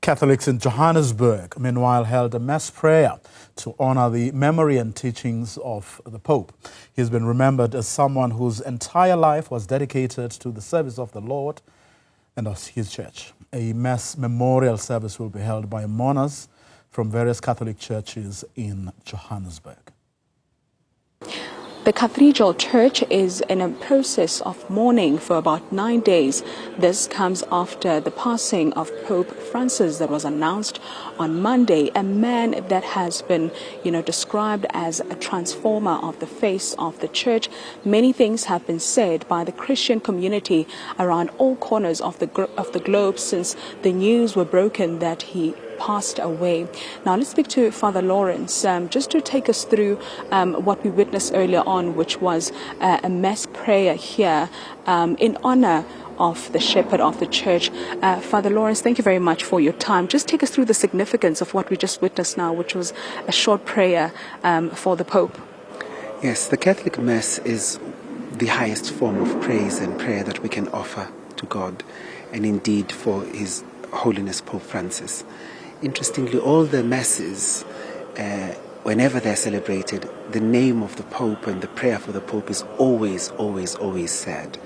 Catholics in Johannesburg, meanwhile, held a mass prayer to honor the memory and teachings of the Pope. He's been remembered as someone whose entire life was dedicated to the service of the Lord and of his church. A mass memorial service will be held by mourners from various Catholic churches in Johannesburg. The Cathedral Church is in a process of mourning for about 9 days. This comes after the passing of Pope Francis that was announced on Monday, a man that has been, described as a transformer of the face of the church. Many things have been said by the Christian community around all corners of the globe since the news were broken that he passed away. Now let's speak to Father Lawrence just to take us through what we witnessed earlier on, which was a mass prayer here in honor of the shepherd of the church. Father Lawrence, thank you very much for your time. Just take us through the significance of what we just witnessed now, which was a short prayer for the Pope. Yes, the Catholic Mass is the highest form of praise and prayer that we can offer to God, and indeed for His Holiness Pope Francis. Interestingly, all the masses, whenever they're celebrated, the name of the Pope and the prayer for the Pope is always said.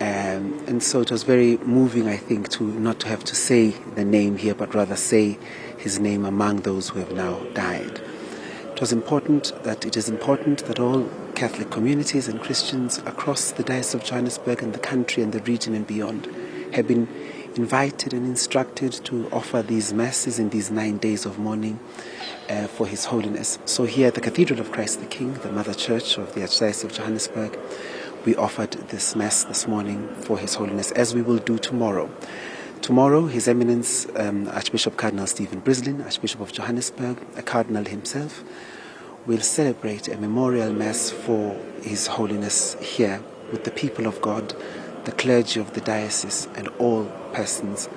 And so it was very moving, I think, to not to have to say the name here, but rather say his name among those who have now died. It is important that all Catholic communities and Christians across the Diocese of Johannesburg and the country and the region and beyond have been invited and instructed to offer these masses in these 9 days of mourning for His Holiness. So here at the Cathedral of Christ the King, the Mother Church of the Archdiocese of Johannesburg, we offered this Mass this morning for His Holiness, as we will do tomorrow. Tomorrow, His Eminence Archbishop Cardinal Stephen Brislin, Archbishop of Johannesburg, a Cardinal himself, will celebrate a memorial Mass for His Holiness here with the people of God. The clergy of the diocese and all persons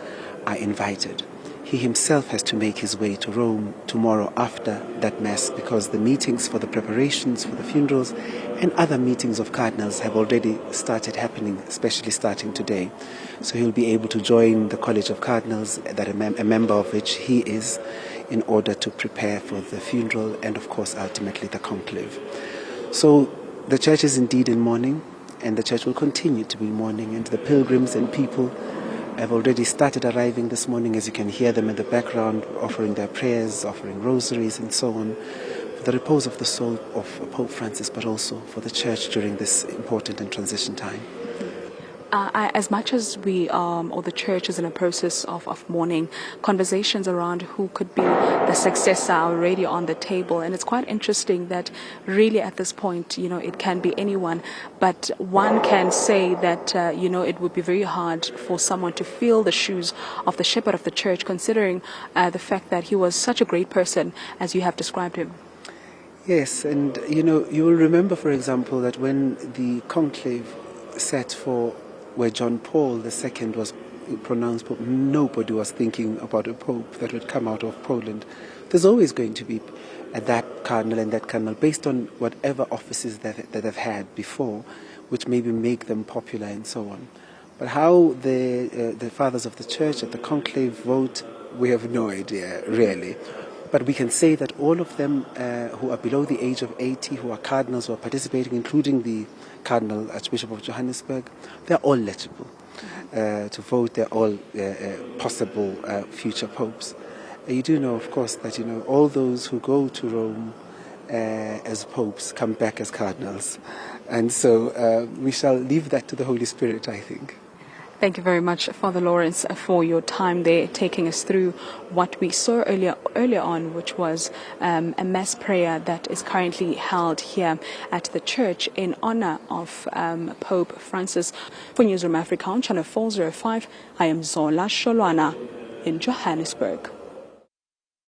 are invited. He himself has to make his way to Rome tomorrow after that Mass, because the meetings for the preparations for the funerals and other meetings of cardinals have already started happening, especially starting today. So he'll be able to join the College of Cardinals, that a member of which he is, in order to prepare for the funeral and, of course, ultimately the conclave. So the church is indeed in mourning, and the church will continue to be mourning, and the pilgrims and people have already started arriving this morning, as you can hear them in the background, offering their prayers, offering rosaries and so on, for the repose of the soul of Pope Francis, but also for the church during this important and transition time. As much as we or the church is in a process of mourning, conversations around who could be the successor are already on the table, and it's quite interesting that really at this point, it can be anyone, but one can say that it would be very hard for someone to fill the shoes of the shepherd of the church, considering the fact that he was such a great person as you have described him. Yes, and you will remember, for example, that when the conclave sat for where John Paul II was pronounced Pope, nobody was thinking about a Pope that would come out of Poland. There's always going to be that cardinal and that cardinal based on whatever offices that they've had before, which maybe make them popular and so on. But how the fathers of the church at the conclave vote, we have no idea, really. But we can say that all of them who are below the age of 80, who are cardinals, who are participating, including the Cardinal Archbishop of Johannesburg, they're all eligible to vote. They're all possible future popes. You do know, of course, that all those who go to Rome as popes come back as cardinals. And so we shall leave that to the Holy Spirit, I think. Thank you very much, Father Lawrence, for your time there, taking us through what we saw earlier on, which was a mass prayer that is currently held here at the church in honor of Pope Francis. For Newzroom Afrika on Channel 405, I am Zola Sholwana in Johannesburg.